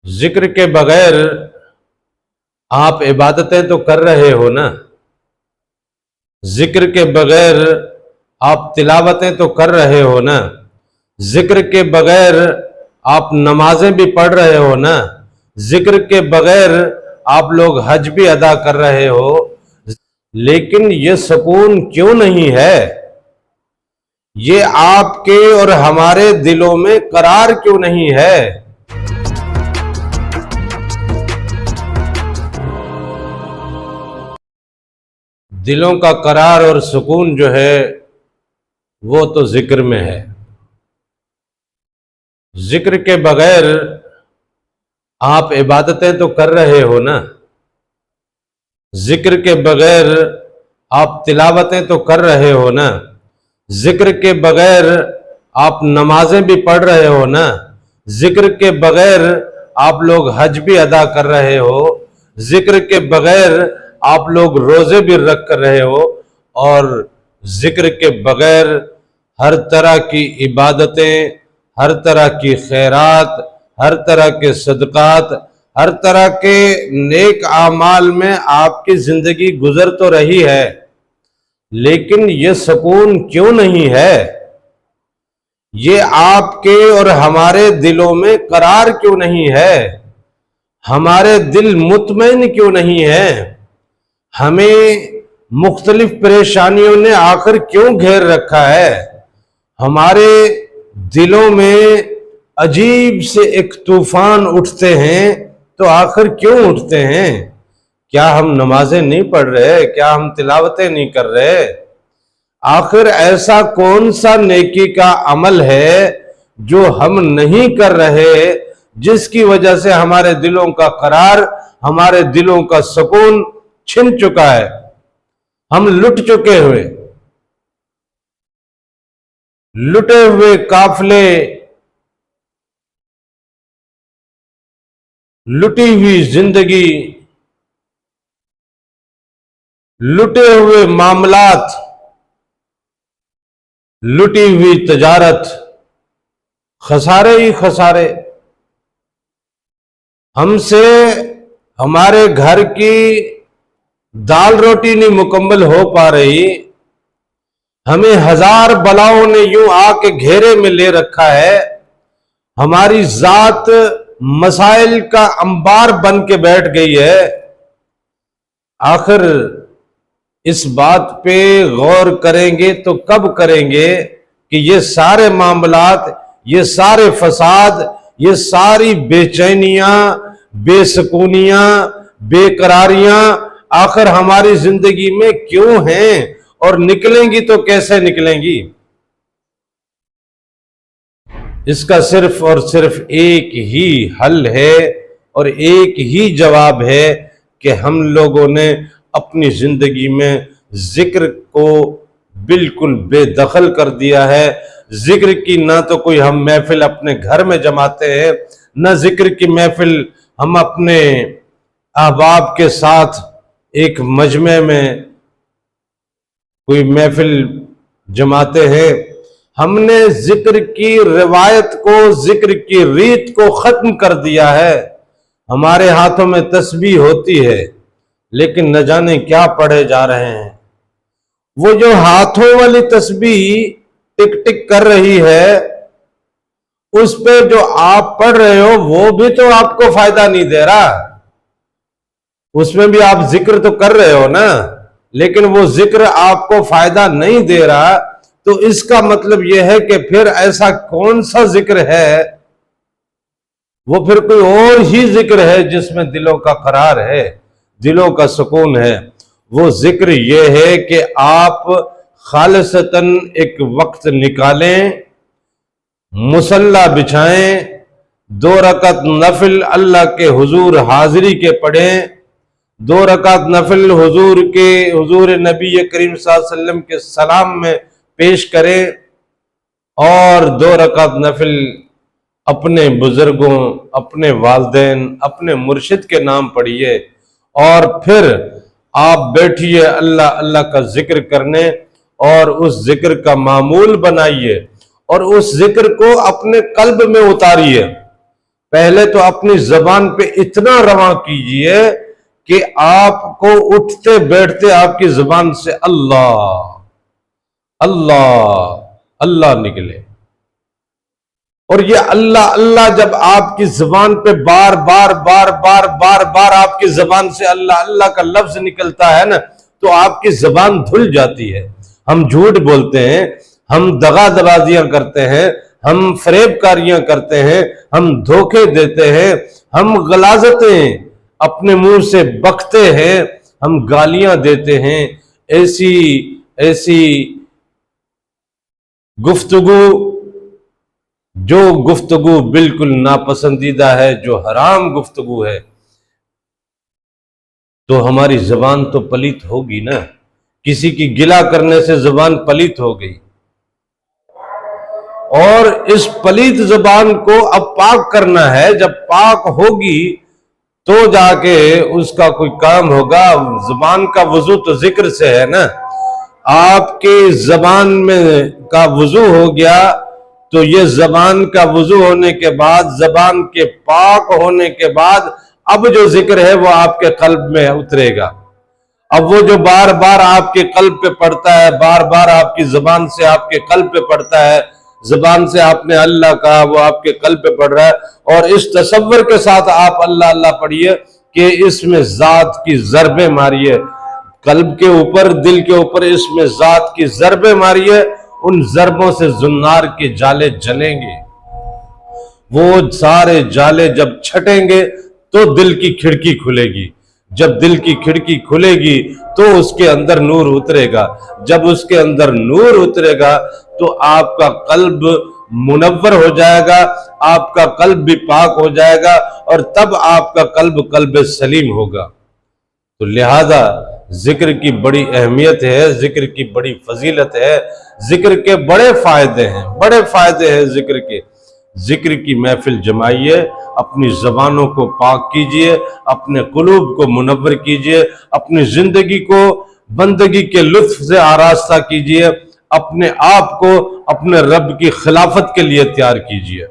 ذکر کے بغیر آپ عبادتیں تو کر رہے ہو نا، ذکر کے بغیر آپ تلاوتیں تو کر رہے ہو نا، ذکر کے بغیر آپ نمازیں بھی پڑھ رہے ہو نا، ذکر کے بغیر آپ لوگ حج بھی ادا کر رہے ہو، لیکن یہ سکون کیوں نہیں ہے؟ یہ آپ کے اور ہمارے دلوں میں قرار کیوں نہیں ہے؟ دلوں کا قرار اور سکون جو ہے وہ تو ذکر میں ہے۔ ذکر کے بغیر آپ عبادتیں تو کر رہے ہو نا، ذکر کے بغیر آپ تلاوتیں تو کر رہے ہو نا، ذکر کے بغیر آپ نمازیں بھی پڑھ رہے ہو نا، ذکر کے بغیر آپ لوگ حج بھی ادا کر رہے ہو، ذکر کے بغیر آپ لوگ روزے بھی رکھ کر رہے ہو، اور ذکر کے بغیر ہر طرح کی عبادتیں، ہر طرح کی خیرات، ہر طرح کے صدقات، ہر طرح کے نیک اعمال میں آپ کی زندگی گزر تو رہی ہے، لیکن یہ سکون کیوں نہیں ہے؟ یہ آپ کے اور ہمارے دلوں میں قرار کیوں نہیں ہے؟ ہمارے دل مطمئن کیوں نہیں ہے؟ ہمیں مختلف پریشانیوں نے آخر کیوں گھیر رکھا ہے؟ ہمارے دلوں میں عجیب سے ایک طوفان اٹھتے ہیں، تو آخر کیوں اٹھتے ہیں؟ کیا ہم نمازیں نہیں پڑھ رہے؟ کیا ہم تلاوتیں نہیں کر رہے؟ آخر ایسا کون سا نیکی کا عمل ہے جو ہم نہیں کر رہے، جس کی وجہ سے ہمارے دلوں کا قرار، ہمارے دلوں کا سکون چھن چکا ہے؟ ہم لٹ چکے ہوئے، لٹے ہوئے قافلے، لٹی ہوئی زندگی، لٹے ہوئے معاملات، لٹی ہوئی تجارت، خسارے ہی خسارے۔ ہم سے ہمارے گھر کی دال روٹی نہیں مکمل ہو پا رہی، ہمیں ہزار بلاؤں نے یوں آ کے گھیرے میں لے رکھا ہے، ہماری ذات مسائل کا انبار بن کے بیٹھ گئی ہے۔ آخر اس بات پہ غور کریں گے تو کب کریں گے کہ یہ سارے معاملات، یہ سارے فساد، یہ ساری بے چینیاں، بے سکونیاں، بے قراریاں آخر ہماری زندگی میں کیوں ہیں، اور نکلیں گی تو کیسے نکلیں گی؟ اس کا صرف اور صرف ایک ہی حل ہے اور ایک ہی جواب ہے کہ ہم لوگوں نے اپنی زندگی میں ذکر کو بالکل بے دخل کر دیا ہے۔ ذکر کی نہ تو کوئی ہم محفل اپنے گھر میں جماتے ہیں، نہ ذکر کی محفل ہم اپنے احباب کے ساتھ ایک مجمع میں کوئی محفل جماتے ہیں۔ ہم نے ذکر کی روایت کو، ذکر کی ریت کو ختم کر دیا ہے۔ ہمارے ہاتھوں میں تسبیح ہوتی ہے، لیکن نہ جانے کیا پڑھے جا رہے ہیں۔ وہ جو ہاتھوں والی تسبیح ٹک ٹک کر رہی ہے، اس پہ جو آپ پڑھ رہے ہو وہ بھی تو آپ کو فائدہ نہیں دے رہا۔ اس میں بھی آپ ذکر تو کر رہے ہو نا، لیکن وہ ذکر آپ کو فائدہ نہیں دے رہا، تو اس کا مطلب یہ ہے کہ پھر ایسا کون سا ذکر ہے؟ وہ پھر کوئی اور ہی ذکر ہے جس میں دلوں کا قرار ہے، دلوں کا سکون ہے۔ وہ ذکر یہ ہے کہ آپ خالصتاً ایک وقت نکالیں، مصلی بچھائیں، 2 رکعت نفل اللہ کے حضور حاضری کے پڑھیں، 2 رکعت نفل حضور نبی کریم صلی اللہ علیہ وسلم کے سلام میں پیش کریں، اور 2 رکعت نفل اپنے بزرگوں، اپنے والدین، اپنے مرشد کے نام پڑھیے، اور پھر آپ بیٹھیے اللہ اللہ کا ذکر کرنے، اور اس ذکر کا معمول بنائیے، اور اس ذکر کو اپنے قلب میں اتاریے، پہلے تو اپنی زبان پہ اتنا رواں کیجئے کہ آپ کو اٹھتے بیٹھتے آپ کی زبان سے اللہ اللہ اللہ نکلے. اور یہ اللہ اللہ جب آپ کی زبان پہ بار بار بار بار بار بار آپ کی زبان سے اللہ اللہ کا لفظ نکلتا ہے نا، تو آپ کی زبان دھل جاتی ہے. ہم جھوٹ بولتے ہیں، ہم دغا دبازیاں کرتے ہیں، ہم فریب کاریاں کرتے ہیں، ہم دھوکے دیتے ہیں، ہم غلاظتیں اپنے منہ سے بکتے ہیں، ہم گالیاں دیتے ہیں، ایسی ایسی گفتگو جو گفتگو بالکل ناپسندیدہ ہے، جو حرام گفتگو ہے، تو ہماری زبان تو پلیت ہوگی نا. کسی کی گلہ کرنے سے زبان پلیت ہو گئی، اور اس پلیت زبان کو اب پاک کرنا ہے. جب پاک ہوگی تو جا کے اس کا کوئی کام ہوگا. زبان کا وضو تو ذکر سے ہے نا. آپ کی زبان میں کا وضو ہو گیا تو یہ زبان کا وضو ہونے کے بعد، زبان کے پاک ہونے کے بعد، اب جو ذکر ہے وہ آپ کے قلب میں اترے گا. اب وہ جو بار بار آپ کے قلب پہ پڑتا ہے، بار بار آپ کی زبان سے آپ کے قلب پہ پڑتا ہے، زبان سے آپ نے اللہ کہا، وہ آپ کے قلب پہ پڑ رہا ہے. اور اس تصور کے ساتھ آپ اللہ اللہ پڑھیے کہ اس میں ذات کی ضربیں ماریے، قلب کے اوپر، دل کے اوپر اس میں ذات کی ضربیں ماریے. ان ضربوں سے زنار کے جالے جلیں گے. وہ سارے جالے جب چھٹیں گے تو دل کی کھڑکی کھلے گی. جب دل کی کھڑکی کھلے گی تو اس کے اندر نور اترے گا. جب اس کے اندر نور اترے گا تو آپ کا قلب منور ہو جائے گا، آپ کا قلب بھی پاک ہو جائے گا، اور تب آپ کا قلب سلیم ہوگا. تو لہذا ذکر کی بڑی اہمیت ہے، ذکر کی بڑی فضیلت ہے، ذکر کے بڑے فائدے ہیں، بڑے فائدے ہیں ذکر کے. ذکر کی محفل جمائیے، اپنی زبانوں کو پاک کیجئے، اپنے قلوب کو منور کیجئے، اپنی زندگی کو بندگی کے لطف سے آراستہ کیجئے، اپنے آپ کو اپنے رب کی خلافت کے لیے تیار کیجئے.